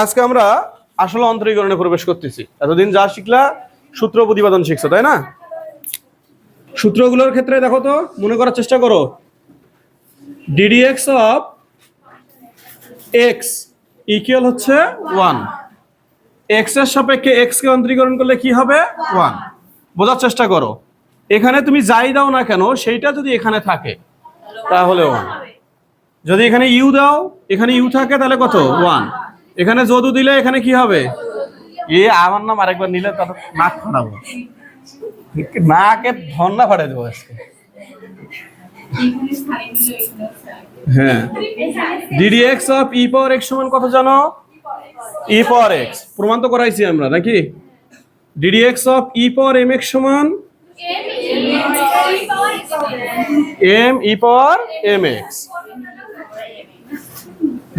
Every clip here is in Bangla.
আজকে আমরা আসলে অন্তরীকরণে প্রবেশ করতেছি। এতদিন যা শিখলা সূত্র প্রতিপাদন শিখছো, তাই না? সূত্রগুলোর ক্ষেত্রে দেখো তো, মনে করার চেষ্টা করো। ddx অফ এক্স ইকুয়াল হচ্ছে 1। এক্স এর সাপেক্ষে এক্স কে অন্তরীকরণ করলে কি হবে? 1। বোঝার চেষ্টা করো। এখানে তুমি যাই দাও না কেন, সেইটা যদি এখানে থাকে তাহলে 1। যদি এখানে ইউ দাও, এখানে ইউ থাকে, তাহলে কত? 1। এখানে যদু দিলে এখানে কি হবে? আমার নাম আরেকবার নিলে তার নাক ফাটাবো, নাকে ধন্না ফাটাই দেবো আজকে। হ্যাঁ, ddx of e power x সমান কত জানো? ই পাওয়ার এক্স প্রমাণ তো করাইছি আমরা, নাকি? ddx of e power m x সমান m e power m x.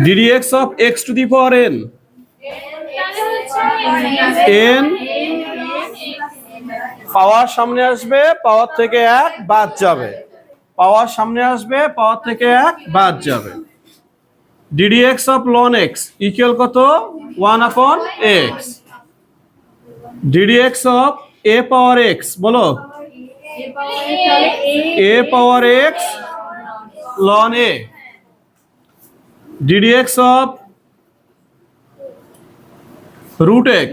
ddx of x to the power n n power সামনে আসবে, পাওয়ার থেকে 1 বাদ যাবে। পাওয়ার সামনে আসবে, পাওয়ার থেকে 1 বাদ যাবে। ddx of ln x equal কত? 1/x। ddx of a power x, বলো। a power x ln a। ddx of root x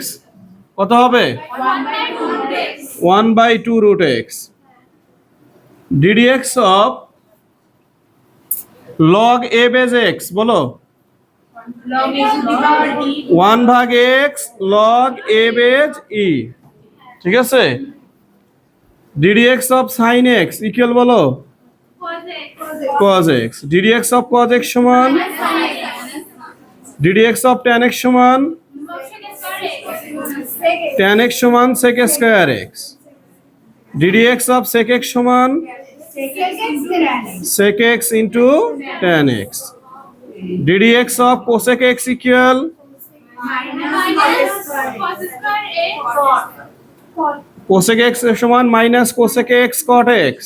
কত হবে? 1/2 root x। ddx of log a base x, বলো। 1/x log a base e। ঠিক আছে। ddx of sin x equal, বলো, cos x। ddx of cos x সমান ddx of tan x সমান tan x সমান sec square x। ddx of sec x সমান sec x into tan x। ddx of cosec x equal cosec x সমান minus cosec x cot x।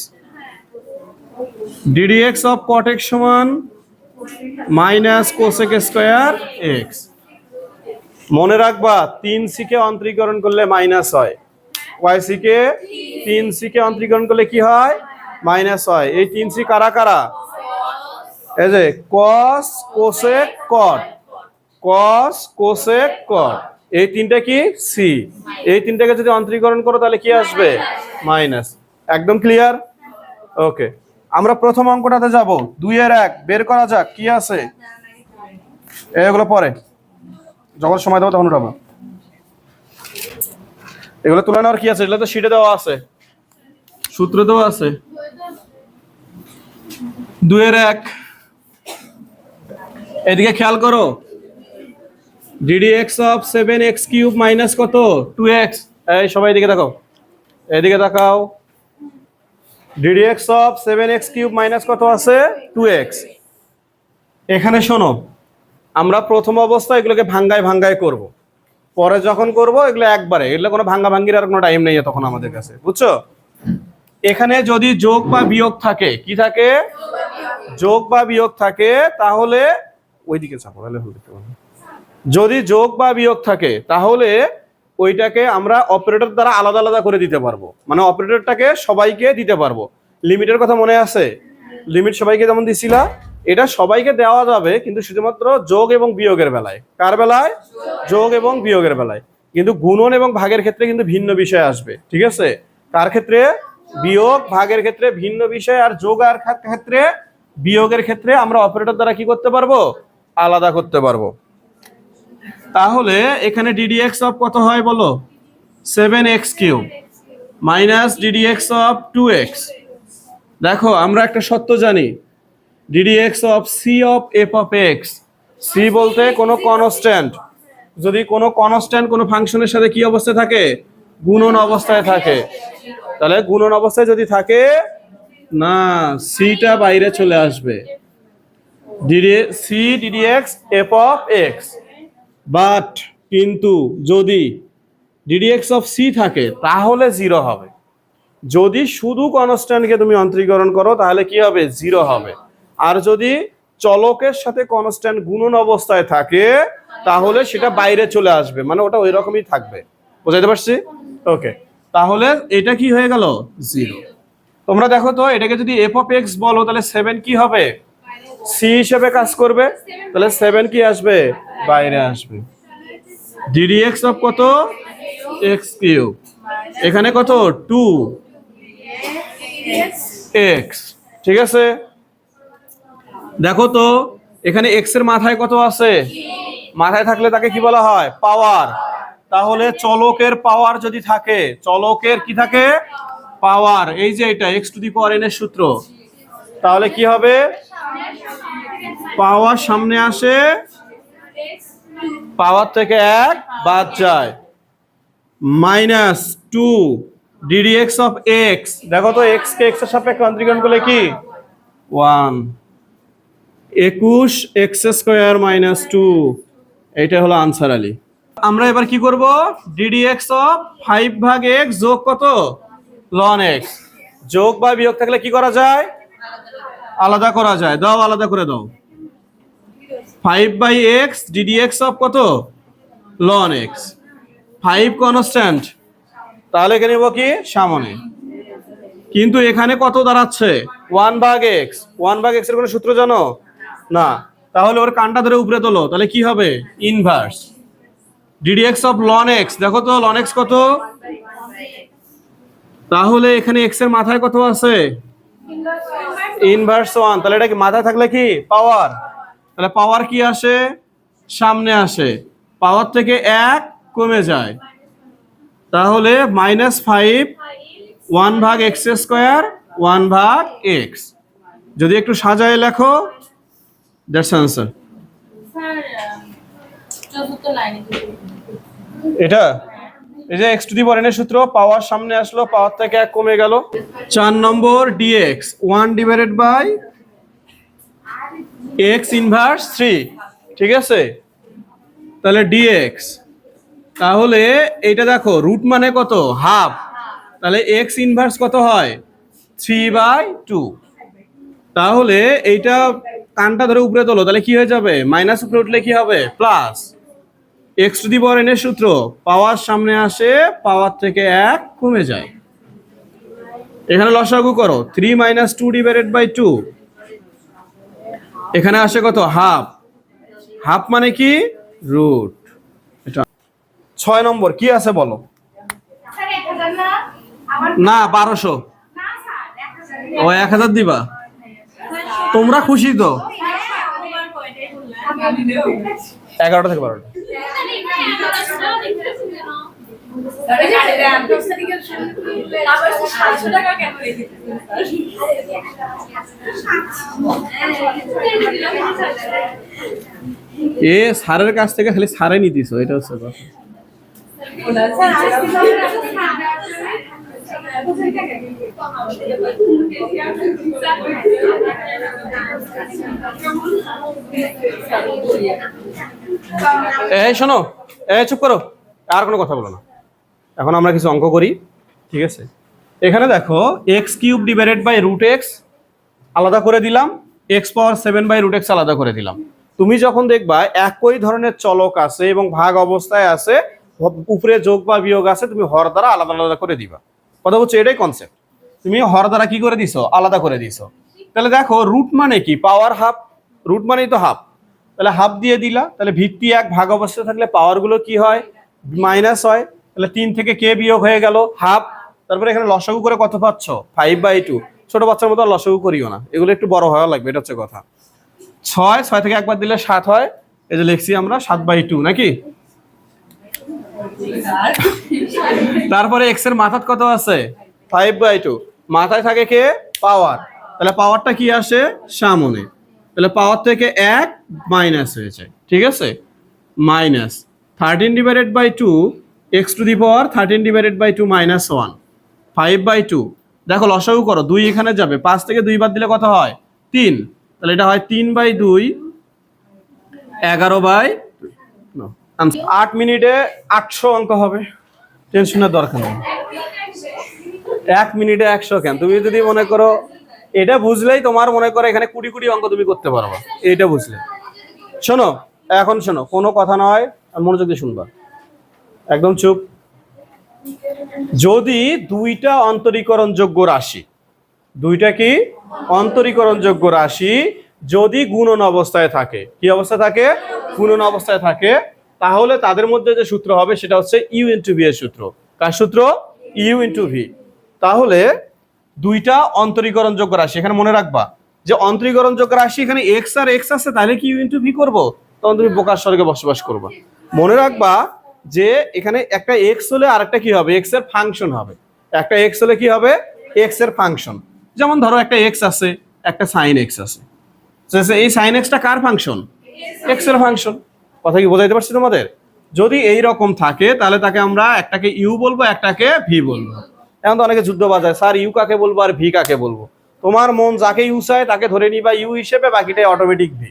ddx of cot x সমান minus cosec square x। মনে রাখবা 3c কে অন্তরীকরণ করলে মাইনাস হয়, yc কে 3c কে অন্তরীকরণ করলে কি হয়? মাইনাস হয়। এই 3c কারা কারা? এই যে cos cosec cot, cos cosec cot, এই তিনটা কি? c। এই তিনটাকে যদি অন্তরীকরণ করো তাহলে কি আসবে? মাইনাস। একদম ক্লিয়ার? ওকে, আমরা প্রথম অঙ্কটাতে যাব। 2-1 বের করা যাক কি আছে। এগুলো পরে যখন সময় দেবো তখন উঠাবো। এগুলো তুলে নেওয়ার কি আছে? এগুলো তো শিটে দেওয়া আছে, সূত্র দেওয়া আছে। 2-1 এদিকে খেয়াল করো। ddx অফ 7x³ মাইনাস কত? 2x। এই সবাই এদিকে দেখো, এদিকে তাকাও। ddx অফ 7x³ মাইনাস কত আছে? 2x। এখানে শোনো, আমরা প্রথম অবস্থায় এগুলোকে ভাঙ্গায় ভাঙ্গায় করব, পরে যখন করব এগুলো একবারে, এগুলো কোনো ভাঙ্গা ভাঙ্গির আর কোনো টাইম নেই তখন আমাদের কাছে, বুঝছো? এখানে যদি যোগ বা বিয়োগ থাকে, কি থাকে? যোগ বা বিয়োগ থাকে, তাহলে ওইদিকে চাপো, তাহলে যদি যোগ বা বিয়োগ থাকে তাহলে ওইটাকে আমরা অপারেটর দ্বারা আলাদা আলাদা করে দিতে পারবো, মানে অপারেটরটাকে সবাইকে দিতে পারবো। লিমিটের কথা মনে আছে? লিমিট সবাইকে যেমন দিছিলা, এটা সবাইকে দেওয়া যাবে, কিন্তু শুধুমাত্র যোগ এবং বিয়োগের বেলায়। কার বেলায়? যোগ এবং বিয়োগের বেলায়। কিন্তু গুণন এবং ভাগের ক্ষেত্রে কিন্তু ভিন্ন বিষয় আসবে, ঠিক আছে? কার ক্ষেত্রে? বিয়োগ ভাগের ক্ষেত্রে ভিন্ন বিষয়, আর যোগ আর ক্ষেত্রে, বিয়োগের ক্ষেত্রে আমরা অপারেটর দ্বারা কি করতে পারবো? আলাদা করতে পারবো। তাহলে এখানে ddx অফ কত হয় বলো? 7x³ minus ddx of 2x। দেখো আমরা একটা সত্য জানি, ddx of c of f of x। c বলতে কোনো কনস্ট্যান্ট, যদি কোনো কনস্ট্যান্ট কোনো ফাংশনের সাথে কি অবস্থায় থাকে? গুণন অবস্থায় থাকে। তাহলে গুণন অবস্থায় যদি থাকে না, সিটা বাইরে চলে আসবে। c ddx f of x। But কিন্তু যদি ddx অফ c থাকে তাহলে 0 হবে। যদি শুধু কনস্ট্যান্টকে তুমি অন্তরীকরণ করো তাহলে কি হবে? 0 হবে। আর যদি চলকের সাথে কনস্ট্যান্ট গুণন অবস্থায় থাকে তাহলে সেটা বাইরে চলে আসবে, মানে ওটা ওই রকমই থাকবে। বুঝাইতে পারছি? ওকে, তাহলে এটা কি হয়ে গেল? 0। তোমরা দেখো তো, এটাকে যদি এফ অফ এক্স বলো তাহলে 7 কি হবে? সি হিসেবে কাজ করবে, তাহলে 7 কি আসবে? বাইরে আসবে। ডিডি এক্স অফ কত? X cube. এখানে কত? 2 এক্স। ঠিক আছে, দেখো তো এখানে এক্স এর মাথায় কত আছে? মাথায় থাকলে তাকে কি বলা হয়? পাওয়ার। তাহলে চলকের পাওয়ার যদি থাকে, চলকের কি থাকে? পাওয়ার। এই যে এটা x to the power N এর সূত্র, তাহলে কি হবে? পাওয়ার সামনে আসে, পাওয়ার থেকে 1 বাদ যায়, -2 ডিডি এক্স অফ এক্স। দেখো তো এক্স কে এক্স এর সাপেক্ষে অন্তরীকরণ করলে কি? 1 21 এক্স স্কোয়ার -2। এইটা হলো আনসার আলী। আমরা এবার কি করব? ডিডি এক্স অফ 5 ভাগ এক্স যোগ কত? Ln x. যোগ বা বিয়োগ থাকলে কি করা যায়? আলাদা করা যায়। দাও, আলাদা করে দাও। 5/x ডিডি এক্স অফ কত? Ln x. 5 কনস্ট্যান্ট, তাহলে এখানে নেব কি? সামনে। কিন্তু এখানে কত দাঁড়াচ্ছে? 1 ভাগ এক্স। 1 ভাগ এক্স এর কোনো সূত্র জানো? না। তাহলে ওর কানটা ধরে উপরে তোলো, তাহলে কি হবে? Inverse. DD x of loan x, দেখো তো লন এক্স কত? তাহলে এখানে এক্স এর মাথায় কত আছে? ইনভার্স 1। তাহলে এটা কি মাথায় থাকলে কি? পাওয়ার। তাহলে পাওয়ার কি আসে? সামনে আসে, পাওয়ার থেকে 1 কমে যায়, তাহলে -5 1 ভাগ এক্স স্কোয়ার 1 ভাগ এক্স। যদি একটু সাজায় লেখো, দ্যাটস আনসার। এটা এই যে এক্স টু দি পাওয়ার এর সূত্র, পাওয়ার সামনে আসলো, পাওয়ার থেকে 1 কমে গেল। 4 number dx 1 divided by x inverse 3। ঠিক আছে, তাহলে ডিএক্স, তাহলে এইটা দেখো রুট মানে কত? হাফ। তাহলে এক্স ইনভার্স কত হয়? 3/2। তাহলে এইটা কানটা ধরে উপরে তোলো, তাহলে কি হয়ে যাবে? মাইনাস উপরে উঠলে কি হবে? Plus. X to the power N এর সূত্র, পাওয়ার সামনে আসে, পাওয়ার থেকে 1 কমে যায়। এখানে লসাগু করো, 3 - 2 ডিভাইডেড বাই 2। এখানে আসে কত? হাফ। হাফ মানে কি? রুট। এটা 6 নম্বর কি আছে বলো? না 1200। ও 1000 দিবা? তোমরা খুশি তো? 11টা থেকে 12টা। এ স্যারের কাছ থেকে খালি সারে নিতেছো, এটা হচ্ছে কথা। এই শোনো, চুপ করো, আর কোনো কথা বলো না। এখন আমরা কিছু অঙ্ক করি, ঠিক আছে? এখানে দেখো x cube divided by root x আলাদা করে দিলাম, এক্স পাওয়ার 7/√x আলাদা করে দিলাম। তুমি যখন দেখবা একই ধরনের চলক আছে এবং ভাগ অবস্থায় আছে, উপরে যোগ বা বিয়োগ আছে, তুমি হর দ্বারা আলাদা আলাদা করে দিবা। কথা বলছো, এটাই কনসেপ্ট। তুমি হর দ্বারা কি করে দিছো? আলাদা করে দিছো। তাহলে দেখো রুট মানে কি? Power half. রুট মানেই তো হাফ, তাহলে হাফ দিয়ে দিলা। তাহলে ভিত্তি 1 ভাগ অবস্থায় থাকলে পাওয়ার গুলো কি হয়? মাইনাস হয়। তাহলে 3 থেকে কে বিয়োগ হয়ে গেল? হাফ। তারপরে এখানে লসাগু করে কত পাচ্ছ? 5/2। ছোট বাচ্চার মতো লসাগু করিও না, এগুলো একটু বড় হওয়া লাগবে, এটা হচ্ছে কথা। 6 থেকে একবার দিলে 7 হয়, এই যে লিখছি আমরা 7/2 নাকি? তারপরে এক্স এর মাথায় কত আছে? 5/2। মাথায় থাকে কে? পাওয়ার। তাহলে পাওয়ারটা কি আসে? সামনে। তাহলে পাওয়ার থেকে 1 মাইনাস হয়ে যায়। ঠিক আছে, মাইনাস 13/2 এক্স টু দি পাওয়ার 13/2 -1 5/2। দেখো লসাগু করো, 2 এখানে যাবে, 5 থেকে 2 বাদ দিলে কত হয়? 3। তাহলে এটা হয় 3/2 11/। 8 মিনিটে 800 অঙ্ক হবে, টেনশনের দরকার নেই। 1 মিনিটে 100 কেন? তুমি যদি মনে করো এটা বুঝলেই তোমার মনে করো এখানে কোটি কোটি অঙ্ক তুমি করতে পারবা, এটা বুঝলে। শোনো, এখন শোনো, কোনো কথা নয়, আর মনোযোগ দিয়ে শুনবা, একদম চুপ। যদি দুইটা অন্তরীকরণযোগ্য রাশি, দুইটা কি অন্তরীকরণযোগ্য রাশি যদি গুণন অবস্থায় থাকে, কি অবস্থায় থাকে? গুণন অবস্থায় থাকে, তাহলে তাদের মধ্যে যে সূত্র হবে সেটা হচ্ছে ইউ ইন্টু ভি এর সূত্র। কার সূত্র? U into v. তাহলে দুইটা অন্তরীকরণযোগ্য রাশি, এখানে মনে রাখবা যে অন্তরীকরণযোগ্য রাশি এখানে এক্স আর এক্স আছে, তাহলে কি ইউ ইন্টু ভি করবো? তখন তুমি বোকার স্বর্গে বসবাস করবা। মনে রাখবা যে এখানে একটা এক্স হলে আরেকটা কি হবে? এক্স এর ফাংশন হবে। একটা এক্স হলে কি হবে? এক্স এর ফাংশন। যেমন ধরো একটা এক্স আছে, একটা সাইন এক্স আছে, এই সাইন এক্সটা কার ফাংশন? এক্স এর ফাংশন। কথা কি বোঝাইতে পারছি তোমাদের? যদি এই রকম থাকে তাহলে তাকে আমরা একটাকে ইউ বলবো, একটাকে ভি বলবো। এখন তো অনেকে যুদ্ধ বাজায়, স্যার ইউ কাকে বলবো আর ভি কাকে বলবো? তোমার মন যাকে ইউ চায় তাকে ধরে নিবা ইউ হিসেবে, বাকিটাই অটোমেটিক ভি।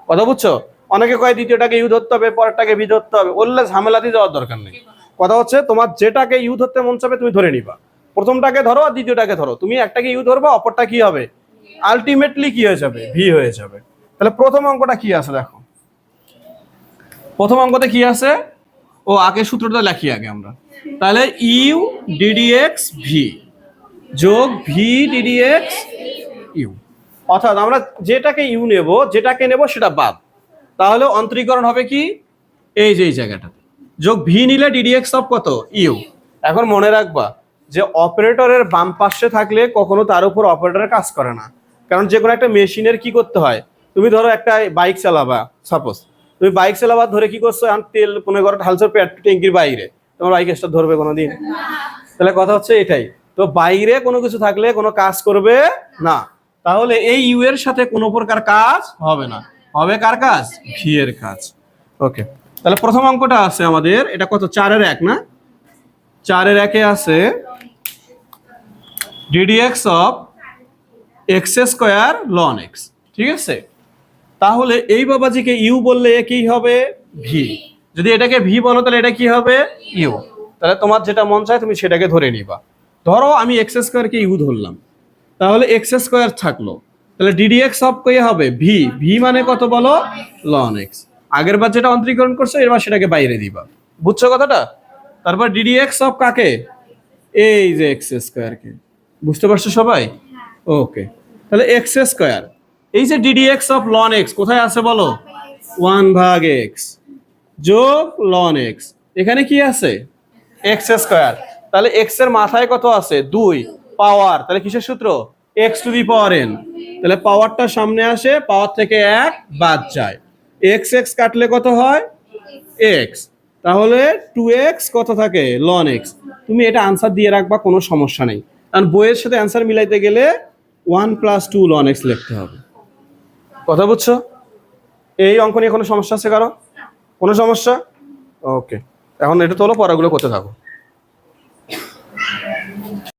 কথা বুঝছো? অনেকে কয় দ্বিতীয়টাকে ইউ ধরতে হবে, পরেরটাকে ভি ধরতে হবে, বললে ঝামেলাতে যাওয়ার দরকার নেই। কথা হচ্ছে তোমার যেটাকে ইউ ধরতে মন চাবে তুমি ধরে নিবা, প্রথমটাকে ধরো আর দ্বিতীয়টাকে ধরো। তুমি একটাকে ইউ ধরবা, অপরটা কি হবে? আলটিমেটলি কি হয়ে যাবে? ভি হয়ে যাবে। তাহলে প্রথম অঙ্কটা কি আছে দেখো, প্রথম অঙ্কতে কি আছে? ও আগে সূত্রটা লিখি আগে আমরা। তাহলে ইউ ডিডিএক্স ভি যোগ ভি ডিডিএক্স ইউ, অর্থাৎ আমরা যেটাকে ইউ নেব, যেটাকে নেব সেটা বাদ, তাহলে অন্তরীকরণ হবে কি? এই যে এই জায়গাটাতে যোগ ভি নিলে ডিডিএক্স অফ কত? ইউ। এখন মনে রাখবা যে অপারেটরের বাম পাশে থাকলে কখনো তার উপর অপারেটরের কাজ করে না। কারণ যে কোনো একটা মেশিনের কি করতে হয়, তুমি ধরো একটা বাইক চালাবা, সাপোজ তুমি বাইক চালাবা, ধরে কি করছো? তেল মনে করো ঢালছো ট্যাঙ্কির বাইরে, তোমার বাইক স্টার্ট ধরবে কোনোদিন? তাহলে কথা হচ্ছে এটাই। তো বাইরে কোনো কিছু থাকলে কোনো কাজ করবে না, তাহলে এই ইউ এর সাথে কোনো প্রকার কাজ হবে না, হবে কার কাজ? ভি এর কাজ। ওকে, তাহলে প্রথম অঙ্কটা আছে আমাদের, এটা কত? 4/1 না? 4/1 আছে ddx of x square loan x, ঠিক আছে? তাহলে এই বাবাজিকে ইউ বললে কি হবে? ভি। যদি এটাকে ভি বলো তাহলে এটা কি হবে? ইউ। তাহলে তোমার যেটা মন চায় তুমি সেটাকে ধরে নিবা। ধরো আমি এক্স স্কোয়ারকে ইউ ধরলাম, তাহলে এক্স স্কোয়ার থাকলো, তাহলে ডিডিএক্স অফ কি হবে? ভি। ভি মানে কত বলো? Ln x. আগের বার যেটা অন্তরীকরণ করছো এবার সেটাকে বাইরে দিবা, বুঝছো কথাটা? তারপর ডিডিএক্স অফ কাকে? এই যে এক্স স্কোয়ারকে, বুঝতে পারছো সবাই? ওকে, তাহলে এক্স স্কোয়ার, এই যে ডিডিএক্স অফ লন এক্স কোথায় আছে বলো? 1/x যোগ লন এক্স, এখানে কি আছে? X square. তাহলে এক্স এর মাথায় কত আছে? 2 পাওয়ার, তাহলে কিসের সূত্র? X to the power N. তাহলে পাওয়ারটা সামনে আসে, পাওয়ার থেকে 1 বাদ যায়, এক্স এক্স কাটলে কত হয়? এক্স। তাহলে 2x কত থাকে? Ln x. তুমি এটা আনসার দিয়ে রাখবা, কোনো সমস্যা নেই, কারণ বইয়ের সাথে অ্যান্সার মিলাইতে গেলে 1 + 2 লন এক্স লিখতে হবে। কথা বুঝছো? এই অঙ্ক নিয়ে কোনো সমস্যা আছে কারো? কোনো সমস্যা? ওকে, এখন এটা তোলো, পড়াগুলো করতে থাকো।